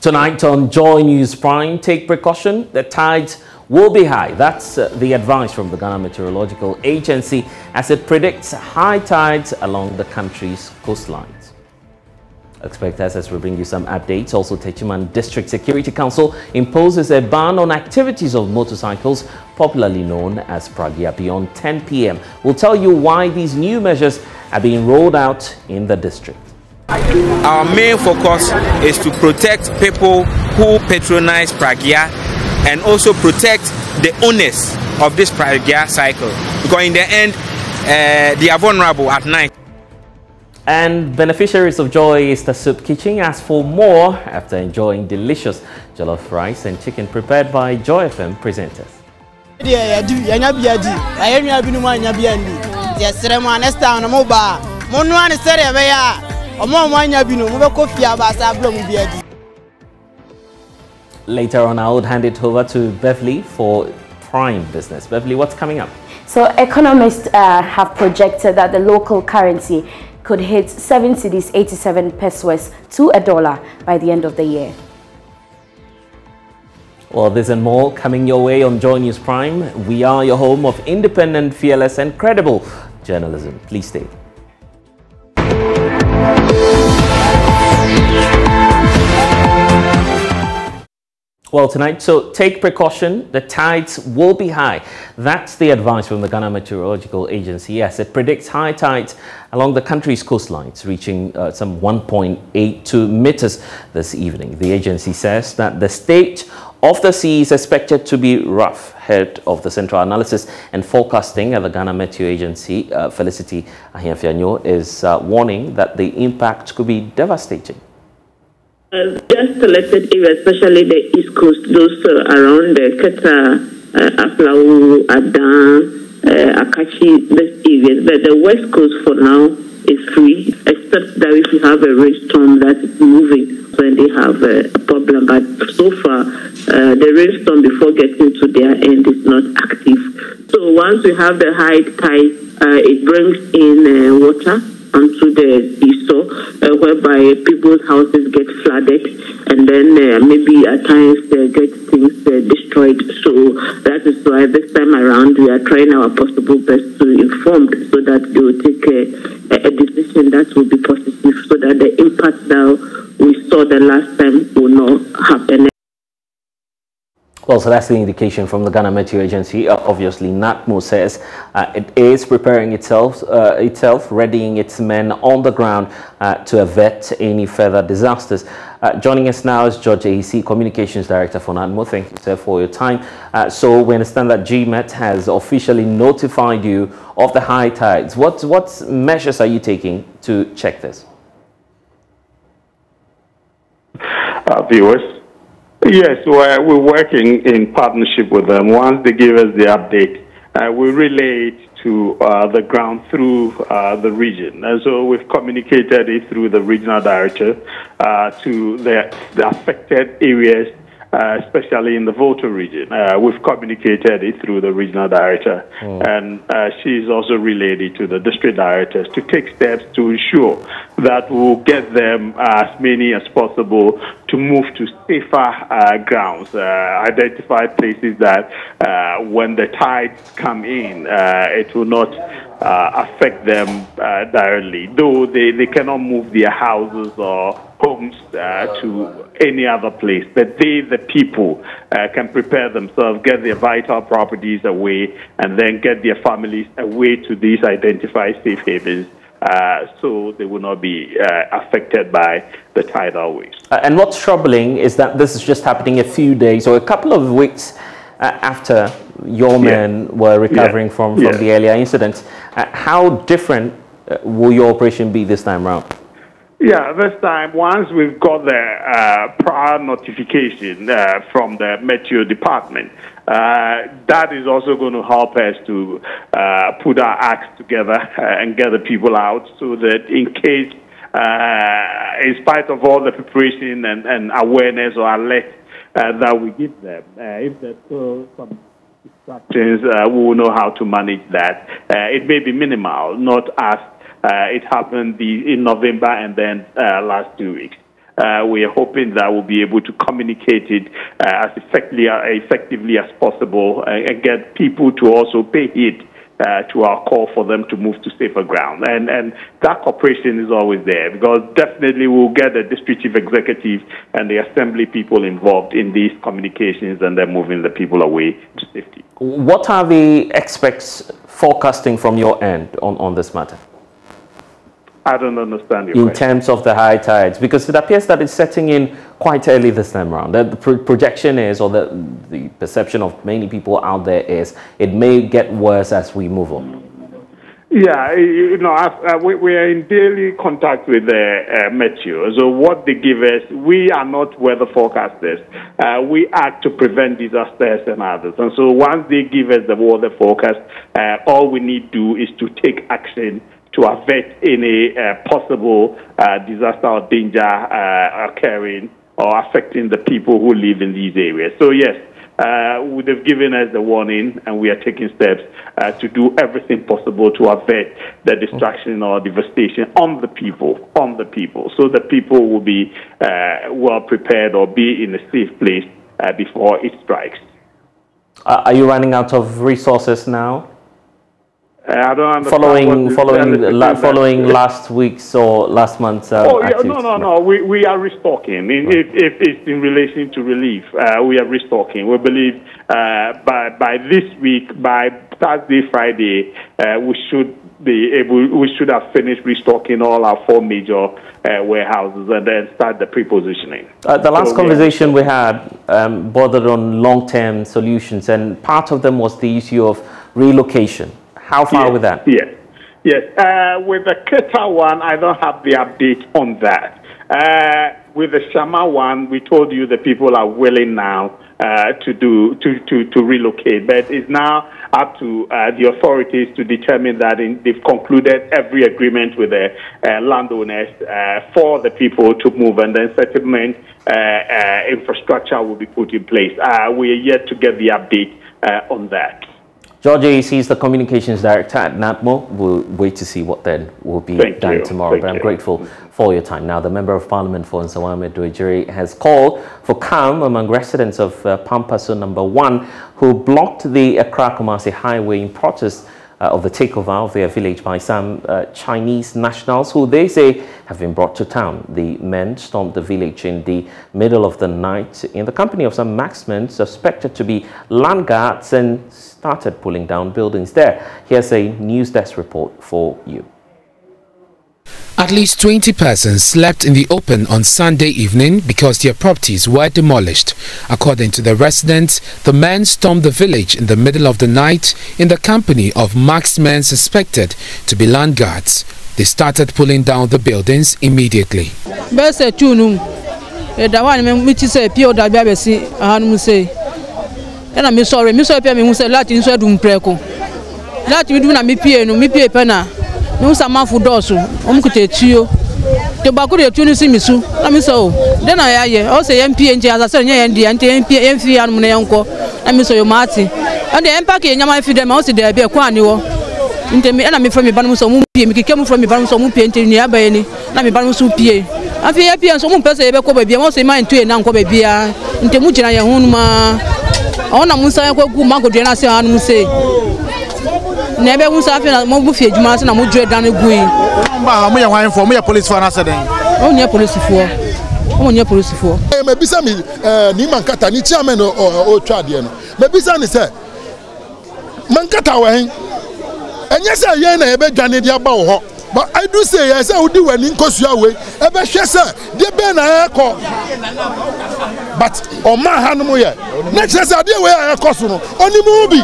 Tonight on Joy News Prime, take precaution, the tides will be high. That's the advice from the Ghana Meteorological Agency as it predicts high tides along the country's coastlines. Expect us as we bring you some updates. Also, Techiman District Security Council imposes a ban on activities of motorcycles, popularly known as pragia, beyond 10 p.m. We'll tell you why these new measures are being rolled out in the district. Our main focus is to protect people who patronize pragia and also protect the owners of this pragia cycle, because in the end they are vulnerable at night. And beneficiaries of Joy is the Soup Kitchen ask for more after enjoying delicious jollof rice and chicken prepared by Joy FM presenters. Later on, I would hand it over to Beverly for Prime Business. Beverly, what's coming up? So economists have projected that the local currency could hit 7 cedis 87 pesos to $1 by the end of the year. Well, this and more coming your way on Joy News Prime. We are your home of independent, fearless and credible journalism. Please stay. Well, tonight, so take precaution, the tides will be high. That's the advice from the Ghana Meteorological Agency. Yes, it predicts high tides along the country's coastlines, reaching some 1.82 meters this evening. The agency says that the state of the sea is expected to be rough. Head of the Central Analysis and Forecasting at the Ghana Meteo Agency, Felicity Ahiafianyo, is warning that the impact could be devastating. Just selected areas, especially the East Coast, those around the Keta, Aflau, Adan, Akachi, these areas. But the West Coast for now is free, except that if you have a rainstorm that is moving, then they have a problem. But so far, the rainstorm before getting to their end is not active. So once we have the high tide, it brings in water onto the seesaw, whereby people's houses get flooded, and then maybe at times they get things destroyed. So that is why this time around we are trying our possible best to inform so that they will take a decision that will be positive, so that the impact that we saw the last time will not happen. Well, so that's the indication from the Ghana Meteo Agency. Obviously, NATMO says it is preparing itself, readying its men on the ground to avert any further disasters. Joining us now is George AEC, Communications Director for NATMO. Thank you, sir, for your time. So we understand that GMET has officially notified you of the high tides. What measures are you taking to check this? Viewers. Yes, we're working in partnership with them. Once they give us the update, we relay it to the ground through the region. And so we've communicated it through the regional director to the affected areas, especially in the Volta region. We've communicated it through the regional director, and she's also relayed it to the district directors to take steps to ensure that we'll get them as many as possible to move to safer grounds, identify places that when the tides come in, it will not affect them directly, though they cannot move their houses or homes to any other place. But they, the people, can prepare themselves, get their vital properties away, and then get their families away to these identified safe havens, so they will not be affected by the tidal waves. And what's troubling is that this is just happening a few days or a couple of weeks after your men were recovering from the earlier incidents. How different will your operation be this time around? Yeah, this time, once we've got the prior notification from the Meteo Department, that is also going to help us to put our acts together and get the people out, so that in case, in spite of all the preparation and awareness or alert that we give them, if there's still some distractions, we will know how to manage that. It may be minimal, not as it happened in November and then last 2 weeks. We are hoping that we'll be able to communicate it as effectively as possible and get people to also pay heed to our call for them to move to safer ground. And that cooperation is always there, because definitely we'll get the district chief executive and the assembly people involved in these communications, and then moving the people away to safety. What are the experts forecasting from your end on this matter? I don't understand your question. In terms of the high tides, because it appears that it's setting in quite early this time around. The projection is, or the perception of many people out there is, it may get worse as we move on. Yeah, we are in daily contact with the Meteo. So what they give us, we are not weather forecasters. We act to prevent disasters and others. And so once they give us the weather forecast, all we need to do is to take action to avert any possible disaster or danger occurring or affecting the people who live in these areas. So yes, they've given us the warning, and we are taking steps to do everything possible to avert the destruction or devastation on the people, so the people will be well prepared or be in a safe place before it strikes. Are you running out of resources now? I don't understand. Following last week's or last month's no. We are restocking. If it's in relation to relief, we are restocking. We believe by this week, by Thursday, Friday, we should have finished restocking all our 4 major warehouses and then start the pre-positioning. The last conversation we had bordered on long-term solutions, and part of them was the issue of relocation. How far with that? Yes. With the Keta one, I don't have the update on that. With the Shama one, we told you the people are willing now to relocate, but it's now up to the authorities to determine that they've concluded every agreement with the landowners for the people to move, and then settlement infrastructure will be put in place. We are yet to get the update on that. George is the communications director at NAPMO. We'll wait to see what then will be done tomorrow. But I'm grateful for your time. Now, the Member of Parliament for Nsawame Doejiri has called for calm among residents of Pampaso number 1 who blocked the Accra-Kumasi highway in protest of the takeover of their village by some Chinese nationals who they say have been brought to town. The men stormed the village in the middle of the night in the company of some marksmen suspected to be land guards and started pulling down buildings there. Here's a news desk report for you. At least 20 persons slept in the open on Sunday evening because their properties were demolished. According to the residents, the men stormed the village in the middle of the night in the company of marksmen suspected to be land guards. They started pulling down the buildings immediately. Nusa fudosu omkutetio to bakure tunu simisu na miso den ayaye o se MP nje asase nye ndi MP anu ne yanko na miso yo mati ande empa ke nyama fi dem o se de be kwa ni wo ntemi na me from me banu so mu pie mi keke mu from me banu so mu pie nteni abaye ni na me banu so pie afi ya pie so mu pese ye be ko babia mo se ma ntu e na nko babia ntemu gina ye hunu ma ona musa yakwa gu magodwe na se anu mu se Nebe Musa afina mo bu fie djuma se na mo dwe dan egu yi. Mba mo ye hwan for mo ye police for na se den. O nye police for. O nye police for. Me bisa mi ni mankata ni chairman o twa de no. Me bisa ni se mankata wa hen. Enye se ye na ebe dwane de aba wo ho. But I do say yes, I would do when in Kosuawe, ever share, dear Ben, I call. But on my Hanamoya, next year, I dear where I cost only movie.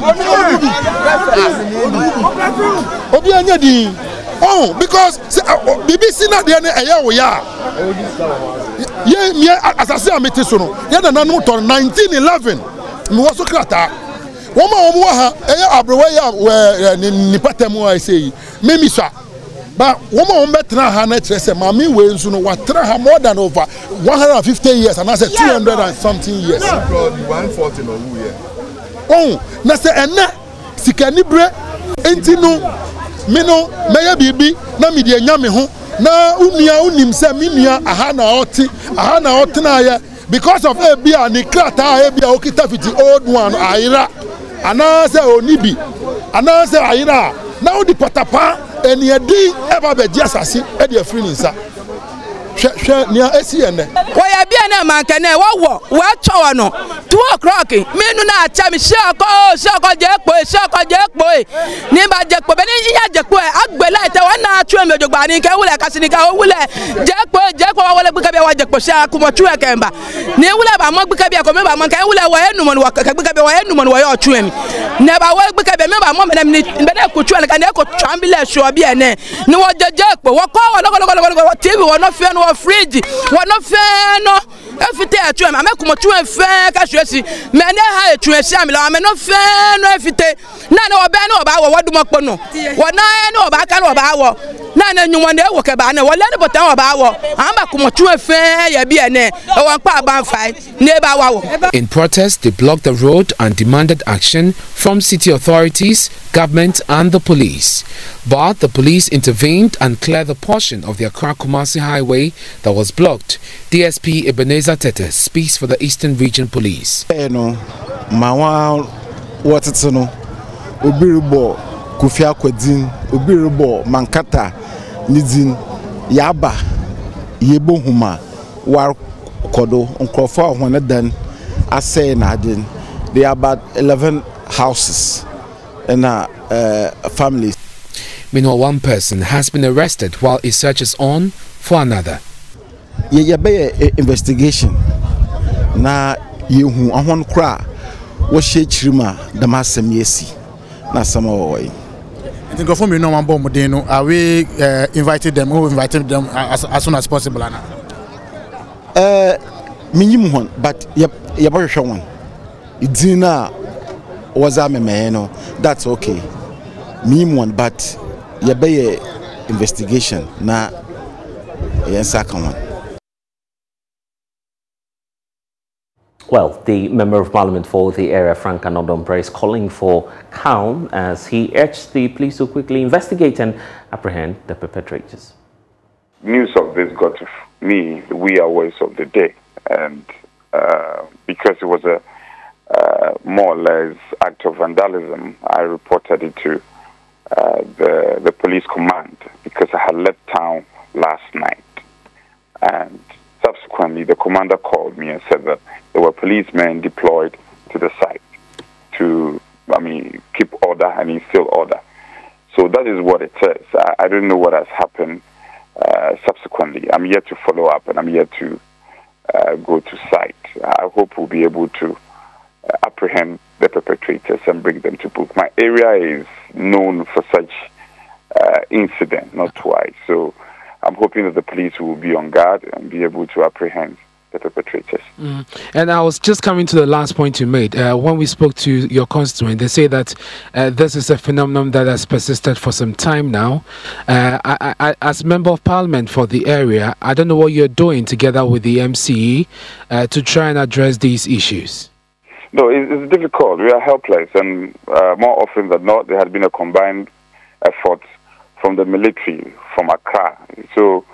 Obianyadi. Oh, because BBC not the yeah, as I say, I'm it soon. Yet an annual 1911. Mwaso Krata. Woman, where Nipatemo, I say, Mimisa. But woman better Hannah say, Mammy Wales, what more than over 150 years, and I said 200 and something years. 140 no year. Oh, Nasa and Sikanibre, Entino, Mino, Maya Bibi, Namidia Yamiho, na unia unim se minia aha na oti na ye because of ebia ni krata ebia okita fiti old one ayira ana se onibi ana se ayira na odi patapa eni edi eba be asase e de afiri nsa hwe nia esiene woya bia na mankane wo twa no 2 o'clock menu na acha mi shoko jekpo ni ba jekpo be ni ya jekpo agbela ite wana atwe mi ojogba ni ke wule kasini ka wule jekpo wole gbika bia wa jekpo sha kumo twa kemba ni wule ba mo gbika bia ko me ba mo kan wule wo enu mo ka gbika bia wo enu mo wo yo twa mi ne ba wo gbika bia me ba mo me be na ko twa ka ne ko twambile sho bia ne ni wo jekpo wo ko wo TV wo no fe no fridge wono fe no efite atu am amekumo tu fe ka hwesi me ne ha etu esi am la me no fe no efite na ne oba ne oba wo wodumopo no wona ne oba ka ne oba wo na ne nyumo ne wo ke ba ne wo le ne botan oba wo amba kumo tu fe ya bi ene e won pa ban fai ne ba wa wo. In protest, they blocked the road and demanded action from city authorities, government and the police. But the police intervened and cleared the portion of the Accra-Kumasi highway that was blocked. DSP Ebenezer Tete speaks for the Eastern Region Police. Mawa watitino obiribo kufia kwadin obiribo mankata nidin yaba yebo huma war kodo nkrofo ahone dan asay na adin. There are about 11 houses and families. Meanwhile, one person has been arrested while a search is on for another. Investigation na yehu ahon kra wo shechirima damasem yesi na sama woy. I think from you know one bomb no are we invited them as soon as possible na minimum one but yabo hwe one idina was no that's okay minimum one but yabe investigation na second one. Well, the Member of Parliament for the area, Frank Anodombre, is calling for calm as he urged the police to quickly investigate and apprehend the perpetrators. News of this got to me the wee hours of the day, and because it was a more or less act of vandalism, I reported it to the police command because I had left town last night. And subsequently, the commander called me and said that there were policemen deployed to the site to, keep order and instill order. So that is what it says. I don't know what has happened subsequently. I'm yet to follow up and I'm yet to go to site. I hope we'll be able to apprehend the perpetrators and bring them to book. My area is known for such incident, not twice. So I'm hoping that the police will be on guard and be able to apprehend the perpetrators. And I was just coming to the last point you made. When we spoke to your constituent, they say that this is a phenomenon that has persisted for some time now. As Member of Parliament for the area, I don't know what you're doing together with the MCE to try and address these issues. No, it's difficult. We are helpless, and more often than not, there has been a combined effort from the military, from Accra. So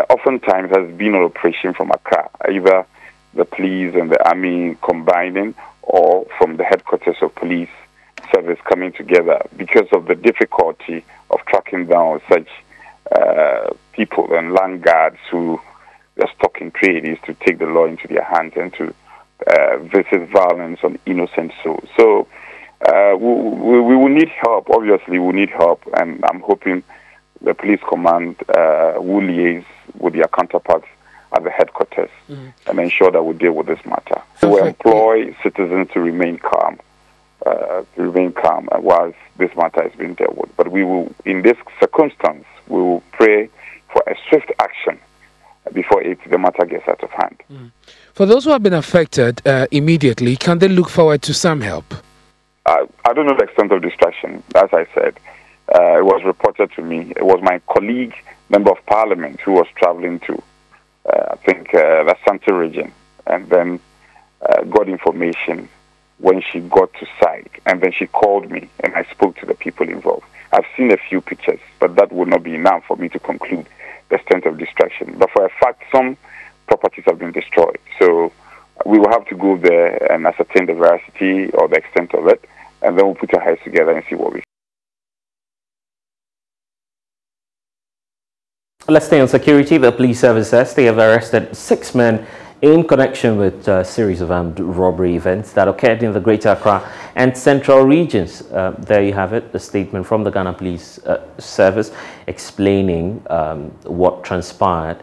oftentimes has been an operation from Accra, either the police and the army combining or from the headquarters of police service coming together because of the difficulty of tracking down such people and land guards who are stuck in trade is to take the law into their hands and to visit violence on innocent souls. So we will need help. Obviously, we need help, and I'm hoping the police command will liaise with their counterparts at the headquarters and ensure that we deal with this matter. We will employ citizens to remain calm, whilst this matter is being dealt with. But we will, in this circumstance, we will pray for a swift action before the matter gets out of hand. For those who have been affected immediately, can they look forward to some help? I don't know the extent of distraction. As I said, it was reported to me. It was my colleague, Member of Parliament, who was traveling to, I think, the Santa region, and then got information when she got to site. And then she called me, and I spoke to the people involved. I've seen a few pictures, but that would not be enough for me to conclude the extent of destruction. But for a fact, some properties have been destroyed. So we will have to go there and ascertain the veracity or the extent of it, and then we'll put our heads together and see what we. Let's stay on security. The police service says they have arrested 6 men in connection with a series of armed robbery events that occurred in the Greater Accra and Central regions. There you have it, the statement from the Ghana Police Service explaining what transpired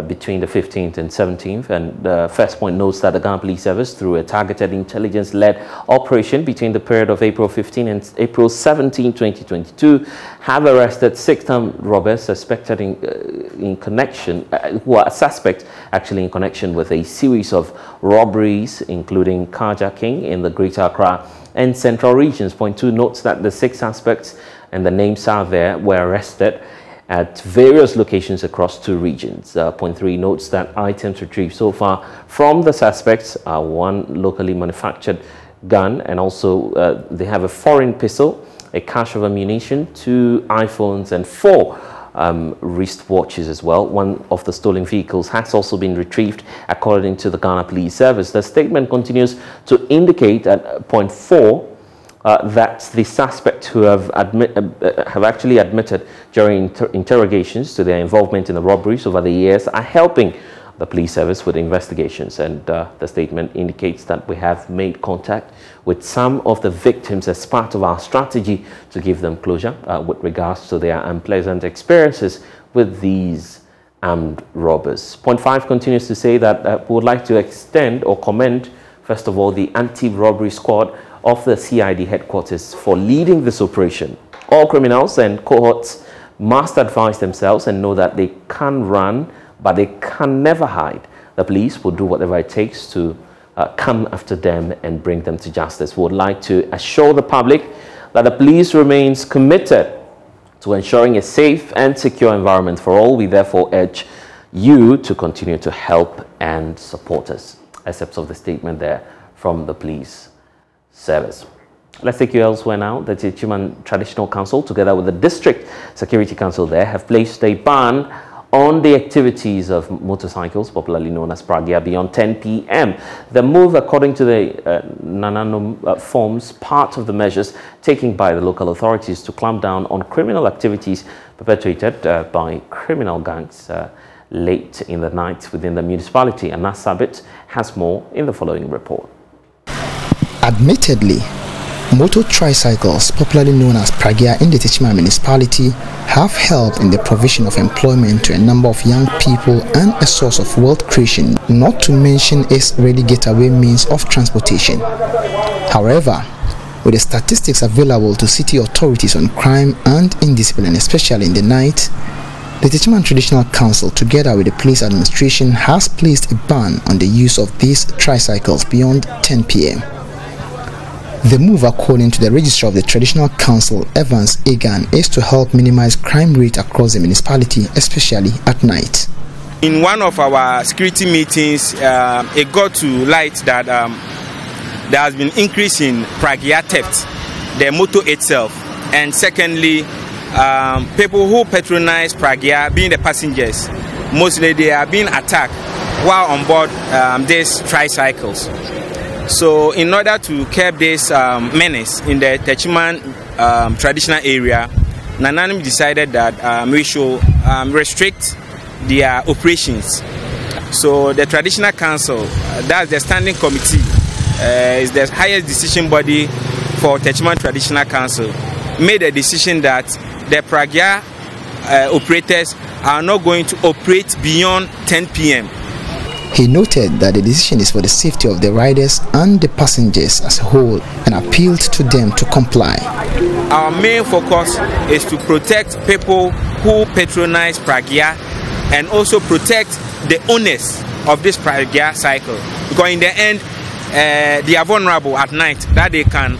between the 15th and 17th. And the first point notes that the Ghana Police Service, through a targeted intelligence-led operation between the period of April 15 and April 17, 2022, have arrested 6 armed robbers suspected in connection, who are suspects actually in connection with a series of robberies, including carjacking in the Greater Accra and Central regions. Point 2 notes that the 6 suspects, and the names are there, were arrested at various locations across 2 regions. Point 3 notes that items retrieved so far from the suspects are 1 locally manufactured gun, and also they have a foreign pistol, a cache of ammunition, 2 iPhones, and 4 wristwatches as well. 1 of the stolen vehicles has also been retrieved, according to the Ghana Police Service. The statement continues to indicate at point 4 that the suspects who have actually admitted during interrogations to their involvement in the robberies over the years are helping the police service with investigations. And the statement indicates that we have made contact with some of the victims as part of our strategy to give them closure with regards to their unpleasant experiences with these armed robbers. Point 5 continues to say that we would like to extend or commend, first of all, the anti-robbery squad of the CID headquarters for leading this operation. All criminals and cohorts must advise themselves and know that they can run, but they can never hide. The police will do whatever it takes to come after them and bring them to justice. We would like to assure the public that the police remains committed to ensuring a safe and secure environment for all. We therefore urge you to continue to help and support us. Excerpts of the statement there from the police service. Let's take you elsewhere now. The Techiman Traditional Council, together with the District Security Council there, have placed a ban on the activities of motorcycles, popularly known as pragia, beyond 10 p.m. The move, according to the Nananum, forms part of the measures taken by the local authorities to clamp down on criminal activities perpetrated by criminal gangs late in the night within the municipality. And Nasabit has more in the following report. Admittedly, motor tricycles, popularly known as pragia in the Techiman municipality, have helped in the provision of employment to a number of young people and a source of wealth creation, not to mention its ready getaway means of transportation. However, with the statistics available to city authorities on crime and indiscipline, especially in the night, the Techiman Traditional Council, together with the police administration, has placed a ban on the use of these tricycles beyond 10 p.m. The move, according to the Registrar of the Traditional Council, Evans Egan, is to help minimize crime rate across the municipality, especially at night. In one of our security meetings, it got to light that there has been increase in pragia theft, the motor itself, and secondly, people who patronize pragia, being the passengers, mostly they are being attacked while on board these tricycles. So in order to curb this menace in the Techiman traditional area, Nananum decided that we should restrict their operations. So the Traditional Council, that's the standing committee, is the highest decision body for Techiman Traditional Council, made a decision that the pragia operators are not going to operate beyond 10 p.m. He noted that the decision is for the safety of the riders and the passengers as a whole, and appealed to them to comply. Our main focus is to protect people who patronize pragia and also protect the owners of this pragia cycle. Because in the end, they are vulnerable at night, that they can,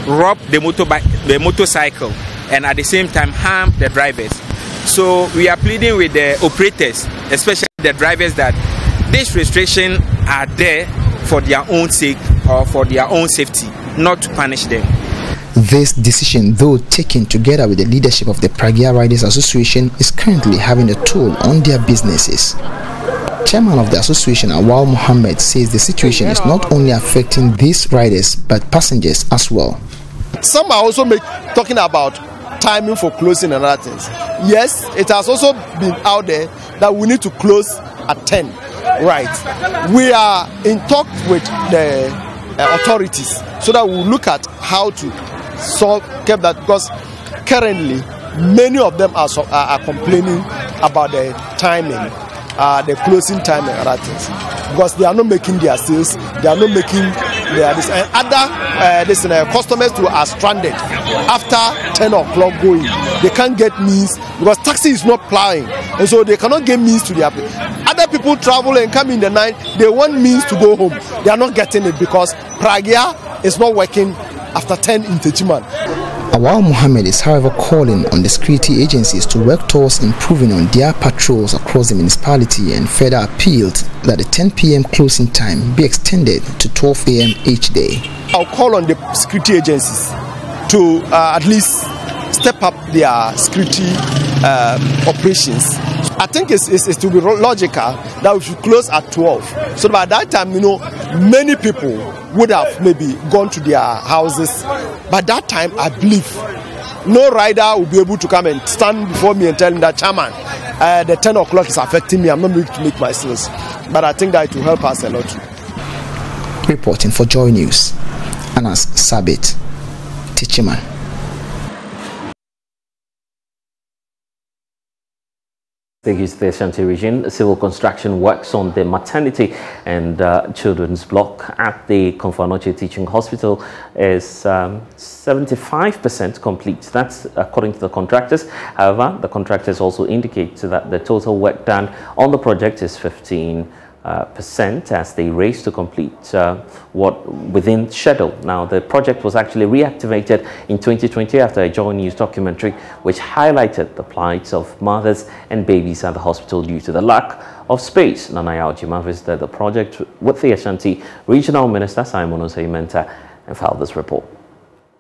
rob the motorcycle and at the same time harm the drivers. So we are pleading with the operators, especially the drivers, that these restrictions are there for their own sake or for their own safety, not to punish them. This decision, though taken together with the leadership of the Pragia Riders Association, is currently having a toll on their businesses. Chairman of the association, Awal Mohammed, says the situation is not only affecting these riders but passengers as well. Some are also talking about timing for closing and other things. Yes, it has also been out there that we need to close at 10. Right. We are in talk with the authorities so that we'll look at how to keep that, because currently many of them are complaining about the timing, the closing time and other things, because they are not making their sales, they are not making their this, and other customers who are stranded after 10 o'clock going. They can't get means because taxi is not plowing, and so they cannot get means to their place. Other people travel and come in the night, they want means to go home. They are not getting it because Pragia is not working after 10 in Techiman. Awal Mohammed is however calling on the security agencies to work towards improving on their patrols across the municipality and further appealed that the 10 p.m. closing time be extended to 12 a.m. each day. I'll call on the security agencies to at least step up their security operations. I think it's to be logical that we should close at 12. So by that time, many people would have maybe gone to their houses. By that time, I believe no rider will be able to come and stand before me and tell me that, Chairman, the 10 o'clock is affecting me. I'm not able to make my sales. But I think that it will help us a lot. Reporting for Joy News, Anas Sabit, Techiman. Thank you to the Ashanti region. Civil construction works on the maternity and children's block at the Konfanoche Teaching Hospital is 75% complete. That's according to the contractors. However, the contractors also indicate that the total work done on the project is 15% as they race to complete what within schedule. Now, the project was actually reactivated in 2020 after a Joy News documentary which highlighted the plight of mothers and babies at the hospital due to the lack of space. Nanaya Ojima visited the project with the Ashanti Regional Minister Simon Osei-Mensah and filed this report.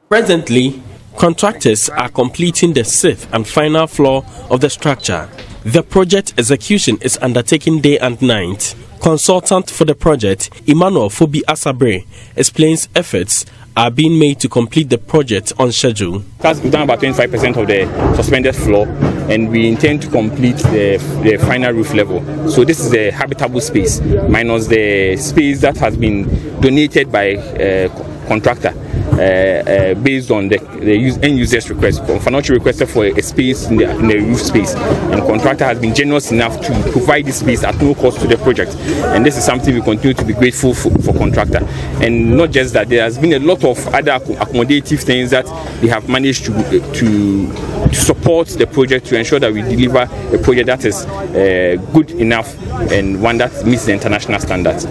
Presently, contractors are completing the 6th and final floor of the structure. The project execution is undertaken day and night. Consultant for the project, Emmanuel Fobi Asabre, explains efforts are being made to complete the project on schedule. We've done about 25% of the suspended floor, and we intend to complete the final roof level. So this is the habitable space, minus the space that has been donated by contractor based on the end user's request. Konfanoche requested for a space in the roof space, and contractor has been generous enough to provide this space at no cost to the project. And this is something we continue to be grateful for contractor. And not just that, there has been a lot of other accommodative things that they have managed to support the project to ensure that we deliver a project that is good enough and one that meets the international standards.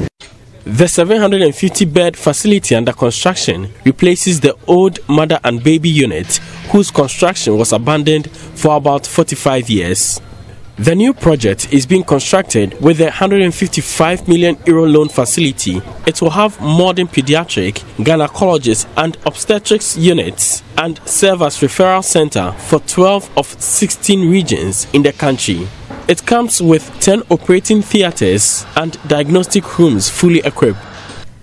The 750-bed facility under construction replaces the old mother and baby unit, whose construction was abandoned for about 45 years. The new project is being constructed with a €155 million loan facility. It will have modern pediatric, gynecologist and obstetrics units and serve as referral center for 12 of 16 regions in the country. It comes with 10 operating theaters and diagnostic rooms fully equipped.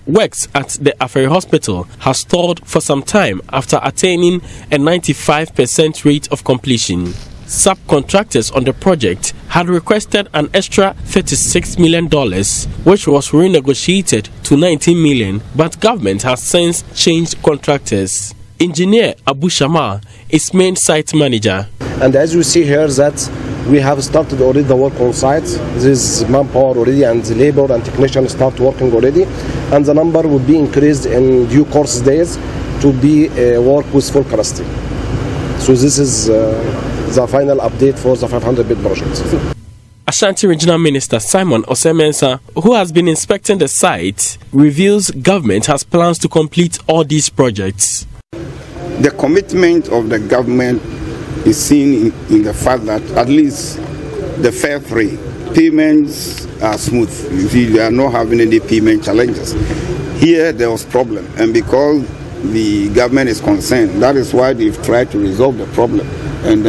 Works at the Aferi Hospital has stalled for some time after attaining a 95% rate of completion. Subcontractors on the project had requested an extra $36 million, which was renegotiated to $19 million, but government has since changed contractors. Engineer Abu Shama is main site manager. And as you see here that we have started already the work on site. This is manpower already, and the labor and technicians start working already, and the number will be increased in due course days to be work with full capacity. So this is the final update for the 500-bed project. Ashanti Regional Minister Simon Osei-Mensah, who has been inspecting the site, reveals government has plans to complete all these projects. The commitment of the government is seen in the fact that at least the fare free payments are smooth. You see, they are not having any payment challenges. Here there was problem, and because the government is concerned. That is why they've tried to resolve the problem and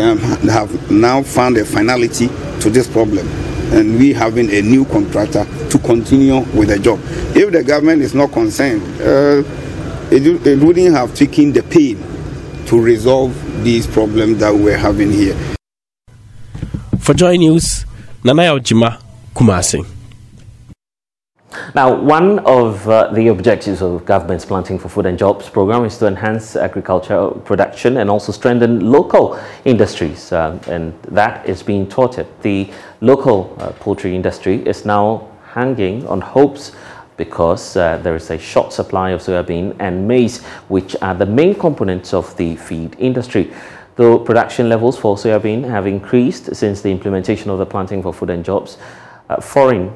have now found a finality to this problem. And we having a new contractor to continue with the job. If the government is not concerned, it wouldn't have taken the pain to resolve these problems that we're having here. For Joy News, Nanaya Ojima, Kumasi. Now, one of the objectives of the government's Planting for Food and Jobs program is to enhance agricultural production and also strengthen local industries, and that is being touted. The local poultry industry is now hanging on hopes because there is a short supply of soybean and maize, which are the main components of the feed industry. Though production levels for soybean have increased since the implementation of the Planting for Food and Jobs, foreign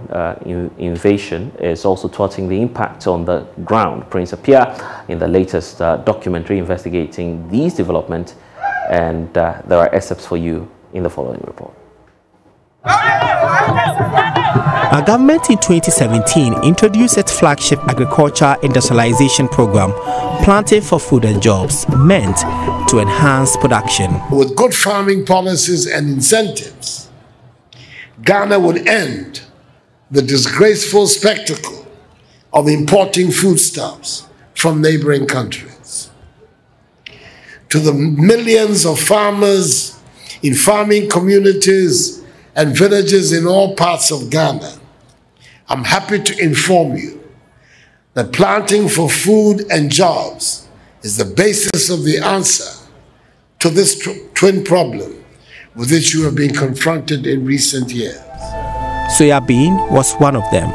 invasion is also thwarting the impact on the ground. Prince appear in the latest documentary investigating these developments, and there are excerpts for you in the following report. Our government in 2017 introduced its flagship agriculture industrialization program, Planting for Food and Jobs, meant to enhance production. With good farming policies and incentives, Ghana would end the disgraceful spectacle of importing foodstuffs from neighboring countries. To the millions of farmers in farming communities and villages in all parts of Ghana, I'm happy to inform you that Planting for Food and Jobs is the basis of the answer to this twin problem with which you have been confronted in recent years. Soybean was one of them.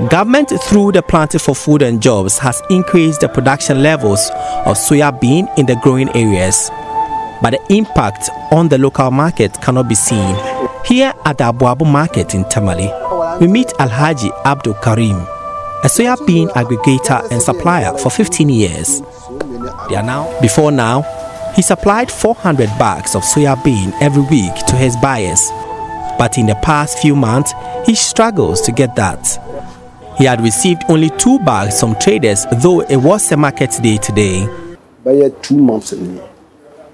Government, through the Planting for Food and Jobs, has increased the production levels of soybean in the growing areas, but the impact on the local market cannot be seen. Here at the Abuabu market in Tamale, we meet Alhaji Abdul Karim, a soybean aggregator and supplier for 15 years. Before now, he supplied 400 bags of soybean every week to his buyers. But in the past few months, he struggles to get that. He had received only 2 bags from traders, though it was a market day today. By 2 months in me,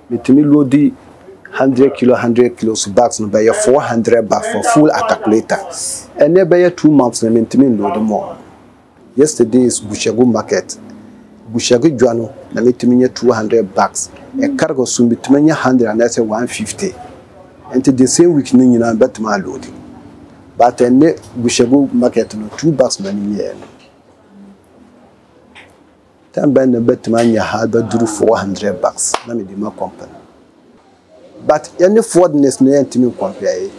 load 100 kilos bags no by 400 bags for full articulator. And then by 2 months, I load more. Yesterday is Bushago market. Bushago Juano, na metimenya 200 bags. A cargo soon between 100 and that's 150. And the same week, you know, bet my loading. But a net Bushago market no 2 bags many year. Then bend the bet man ya had do 400 bags. Let me do my company. But any forwardness no to me compare.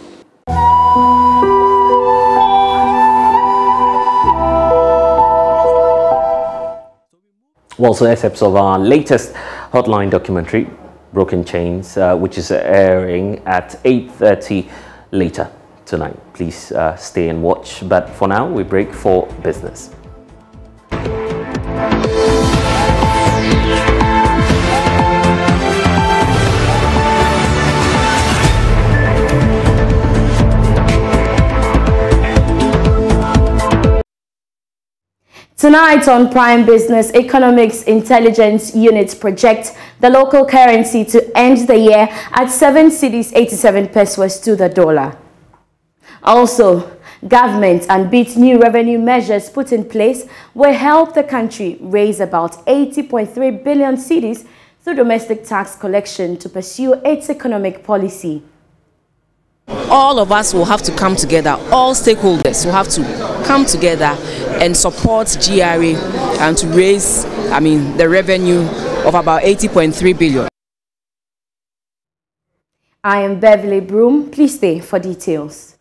Also, excerpts of our latest Hotline documentary, Broken Chains, which is airing at 8:30 later tonight. Please stay and watch. But for now, we break for business. Tonight on Prime Business, Economics Intelligence Unit project the local currency to end the year at 7 cedis 87 pesos to the dollar. Also, government unveiled new revenue measures put in place will help the country raise about 80.3 billion cedis through domestic tax collection to pursue its economic policy. All of us will have to come together, all stakeholders will have to come together and support GRA and to raise, the revenue of about 80.3 billion. I am Beverly Broom. Please stay for details.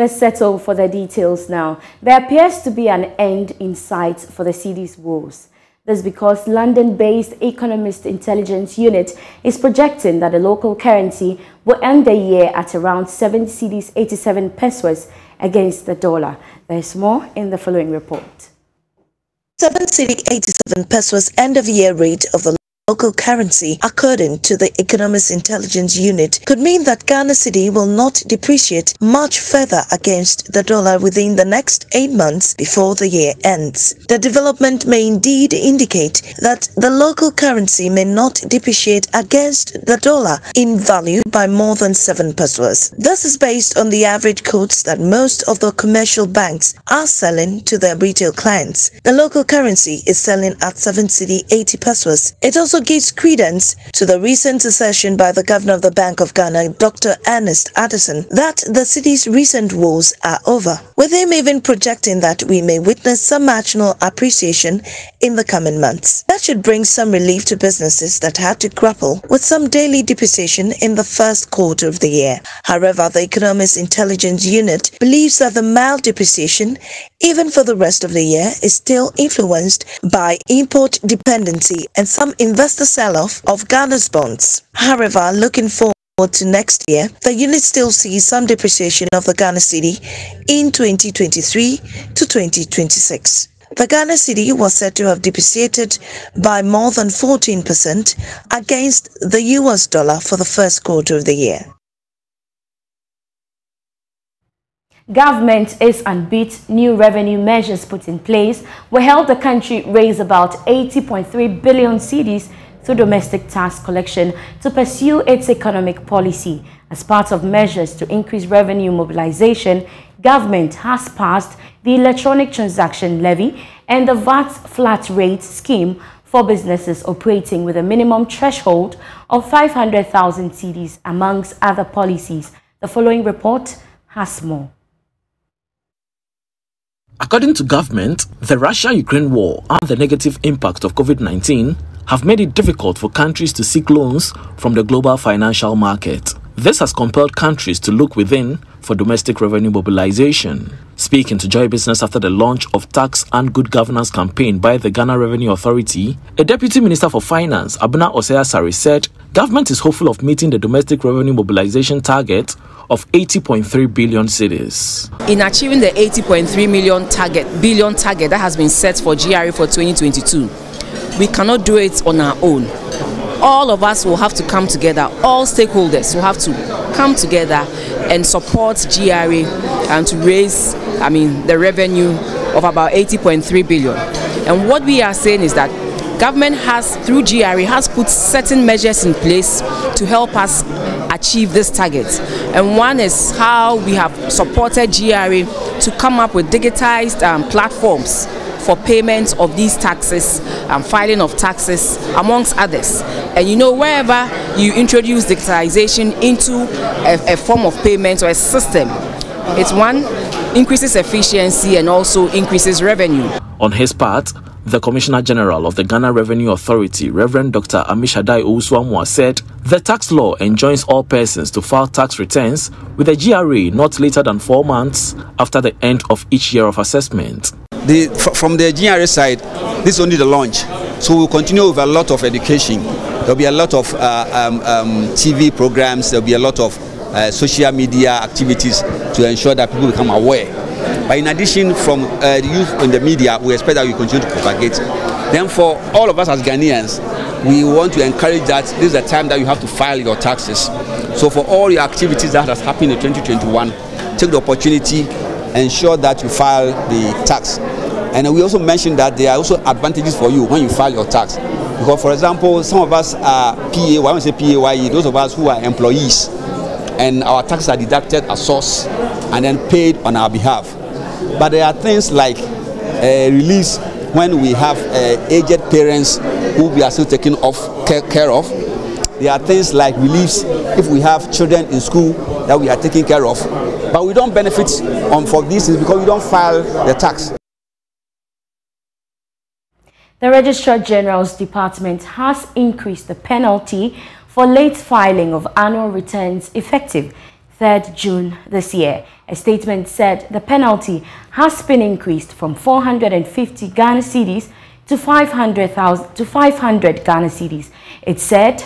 Let's settle for the details now. There appears to be an end in sight for the cedi's woes. This because London-based Economist Intelligence Unit is projecting that the local currency will end the year at around 7 cedis 87 pesos against the dollar. There's more in the following report. 7 cedi 87 pesos end-of-year rate of the local currency, according to the Economist Intelligence Unit, could mean that Ghana cedi will not depreciate much further against the dollar within the next 8 months before the year ends. The development may indeed indicate that the local currency may not depreciate against the dollar in value by more than 7 pesos. This is based on the average quotes that most of the commercial banks are selling to their retail clients. The local currency is selling at 7 cedi 80 pesos. It also gives credence to the recent assertion by the Governor of the Bank of Ghana, Dr. Ernest Addison, that the city's recent woes are over, with him even projecting that we may witness some marginal appreciation in the coming months. That should bring some relief to businesses that had to grapple with some daily depreciation in the first quarter of the year. However, the Economist Intelligence Unit believes that the mild depreciation, even for the rest of the year, is still influenced by import dependency and some investor sell-off of Ghana's bonds. However, looking forward to next year, the unit still sees some depreciation of the Ghana cedi in 2023 to 2026. The Ghana cedi was said to have depreciated by more than 14% against the US dollar for the first quarter of the year. Government is unbeat. New revenue measures put in place will help the country raise about 80.3 billion cedis through domestic tax collection to pursue its economic policy. As part of measures to increase revenue mobilization, government has passed the Electronic Transaction Levy and the VAT flat rate scheme for businesses operating with a minimum threshold of 500,000 cedis, amongst other policies. The following report has more. According to government, the Russia-Ukraine war and the negative impact of COVID-19 have made it difficult for countries to seek loans from the global financial market. This has compelled countries to look within for domestic revenue mobilization. Speaking to Joy Business after the launch of Tax and Good Governance campaign by the Ghana Revenue Authority, a Deputy Minister for Finance, Abuna Osei-Asare, said government is hopeful of meeting the domestic revenue mobilization target of 80.3 billion cedis. In achieving the 80.3 billion target that has been set for GRA for 2022, we cannot do it on our own. All of us will have to come together, all stakeholders will have to come together and support GRA and to raise, the revenue of about 80.3 billion. And what we are saying is that government has, through GRA, has put certain measures in place to help us achieve this target. And one is how we have supported GRA to come up with digitized platforms for payment of these taxes and filing of taxes, amongst others. And wherever you introduce digitalization into a form of payment or a system, it's one, increases efficiency and also increases revenue. On his part, the Commissioner General of the Ghana Revenue Authority, Reverend Dr. Amishadai Owusu-Amoah, said the tax law enjoins all persons to file tax returns with a GRA not later than 4 months after the end of each year of assessment. From the GRA side, this is only the launch, so we'll continue with a lot of education. There'll be a lot of TV programs, there'll be a lot of social media activities to ensure that people become aware. But in addition, from the youth in the media, we expect that we continue to propagate. Then for all of us as Ghanaians, we want to encourage that this is the time that you have to file your taxes. So for all your activities that has happened in 2021, take the opportunity, ensure that you file the tax. And we also mentioned that there are also advantages for you when you file your tax. Because, for example, some of us are PAYE, when we say PAYE, those of us who are employees, and our taxes are deducted at source and then paid on our behalf. But there are things like release when we have aged parents who we are still taking care of. There are things like reliefs if we have children in school that we are taking care of. But we don't benefit for these things because we don't file the tax. The Registrar General's Department has increased the penalty for late filing of annual returns effective 3rd June this year. A statement said the penalty has been increased from 450 Ghana cedis to 500 Ghana cedis. It said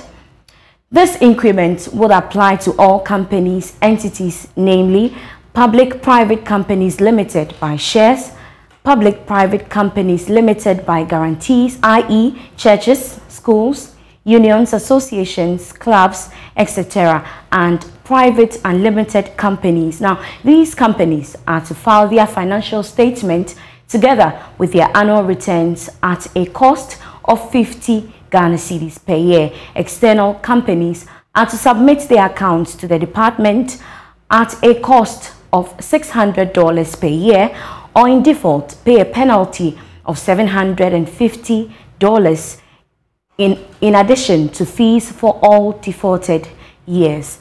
this increment will apply to all companies, entities, namely Public-Private Companies Limited by shares, Public-Private Companies Limited by guarantees, i.e. churches, schools, unions, associations, clubs, etc., and private and limited companies. Now, these companies are to file their financial statement together with their annual returns at a cost of 50 Ghana cedis per year. External companies are to submit their accounts to the department at a cost of $600 per year, or in default pay a penalty of $750 in addition to fees for all defaulted years.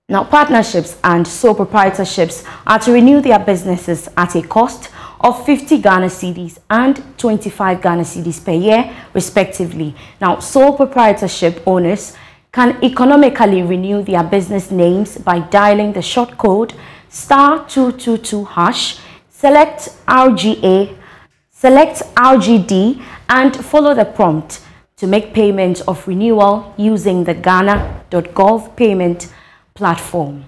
Now, partnerships and sole proprietorships are to renew their businesses at a cost of 50 Ghana cedis and 25 Ghana cedis per year, respectively. Now, sole proprietorship owners can economically renew their business names by dialing the short code *222#, select RGA, select RGD, and follow the prompt to make payment of renewal using the Ghana.gov payment platform.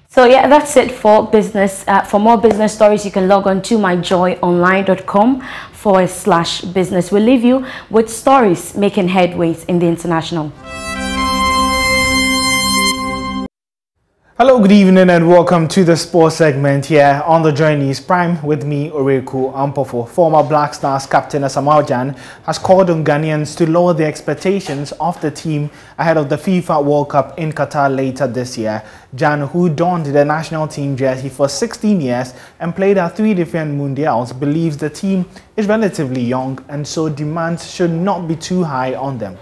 So yeah, that's it for business. For more business stories, you can log on to myjoyonline.com/business. We'll leave you with stories making headways in the international. Hello, good evening and welcome to the sports segment here on the Journeys Prime with me, Oreku Ampofo. Former Black Stars captain Asamoah Gyan has called on Ghanaians to lower the expectations of the team ahead of the FIFA World Cup in Qatar later this year. Gyan, who donned the national team jersey for 16 years and played at 3 different mundials, believes the team is relatively young and so demands should not be too high on them.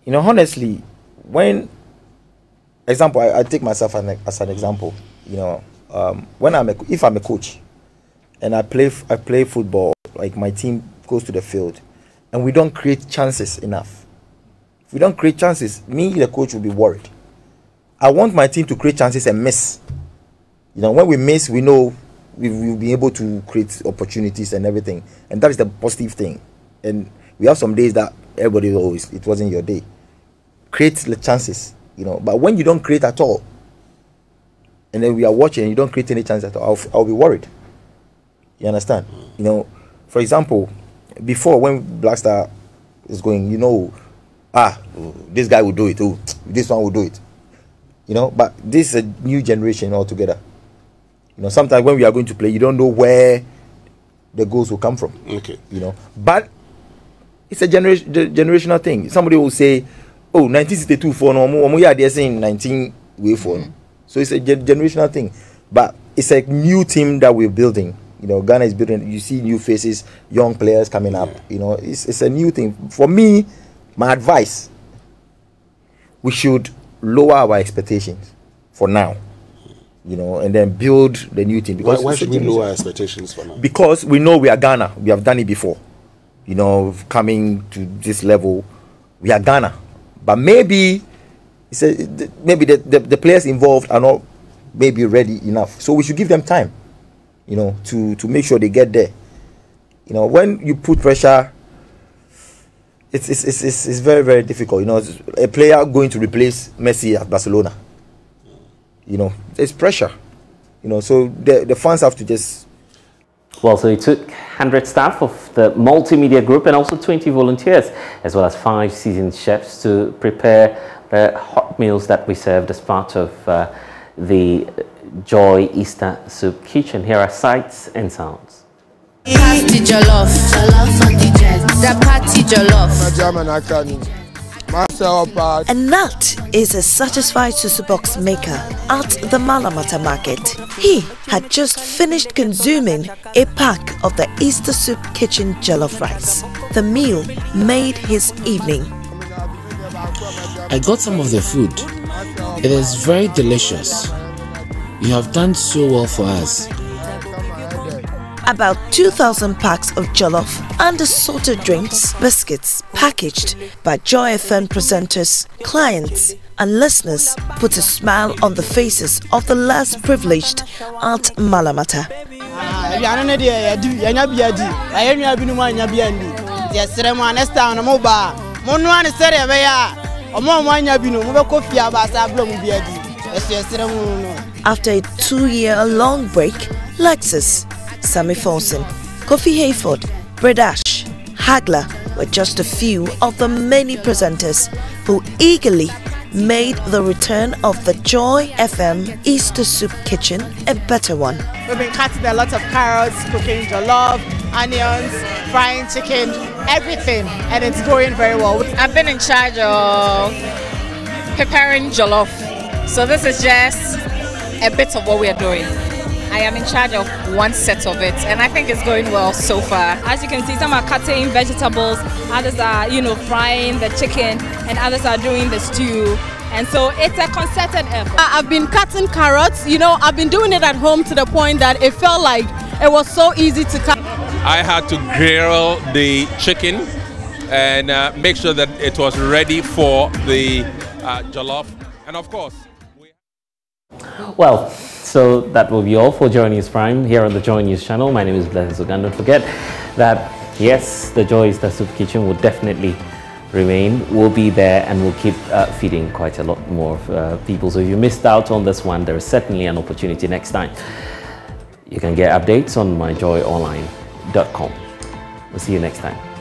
Honestly, when example, I take myself as an example. When if I'm a coach and I play football, like my team goes to the field, and we don't create chances enough. If we don't create chances, me, the coach, will be worried. I want my team to create chances and miss. When we miss, we know we will be able to create opportunities and everything, and that is the positive thing. And we have some days that everybody always, it wasn't your day. Create the chances, but when you don't create at all, and then we are watching and you don't create any chance at all, I'll be worried. You understand? For example, before when Black Star is going, this guy will do it, this one will do it. But this is a new generation altogether. Sometimes when we are going to play, you don't know where the goals will come from. Okay. But it's a generational thing. Somebody will say, 1962 for no, they're saying 1984. So it's a generational thing. But it's a new team that we're building. Ghana is building. You see new faces, young players coming up. It's a new thing. For me, my advice, we should lower our expectations for now. And then build the new team. Because why should we lower our expectations for now? Because we know we are Ghana. We have done it before. Coming to this level, we are Ghana. But maybe the players involved are not maybe ready enough. So we should give them time, to make sure they get there. When you put pressure, it's very, very difficult. A player going to replace Messi at Barcelona. There's pressure. So the fans have to just. Well, so it took 100 staff of the multimedia group and also 20 volunteers, as well as 5 seasoned chefs to prepare the hot meals that we served as part of the Joy Easter Soup Kitchen. Here are sights and sounds. Party jollof, the party jollof. And that is a satisfied Susu box maker at the Malamata market. He had just finished consuming a pack of the Easter Soup Kitchen jollof rice. The meal made his evening. I got some of the food. It is very delicious. You have done so well for us. about 2,000 packs of jollof and assorted drinks, biscuits packaged by Joy FM presenters, clients and listeners put a smile on the faces of the less privileged at Malamata. After a 2-year-long break, Lexus, Sammy Folsom, Kofi Hayford, Bredash, Hagler were just a few of the many presenters who eagerly made the return of the Joy FM Easter Soup Kitchen a better one. We've been cutting a lot of carrots, cooking jollof, onions, frying chicken, everything, and it's going very well. I've been in charge of preparing jollof, so this is just a bit of what we are doing. I am in charge of one set of it, and I think it's going well so far. As you can see, some are cutting vegetables, others are, frying the chicken, and others are doing the stew. And so it's a concerted effort. I've been cutting carrots, I've been doing it at home to the point that it felt like it was so easy to cut. I had to grill the chicken and make sure that it was ready for the jollof, and of course. Well, so that will be all for Joy News Prime here on the Joy News channel. My name is Sogah. Don't forget that, yes, the Joy Easter Soup Kitchen will definitely remain. We'll be there and we'll keep feeding quite a lot more people. So if you missed out on this one, there is certainly an opportunity next time. You can get updates on myjoyonline.com. We'll see you next time.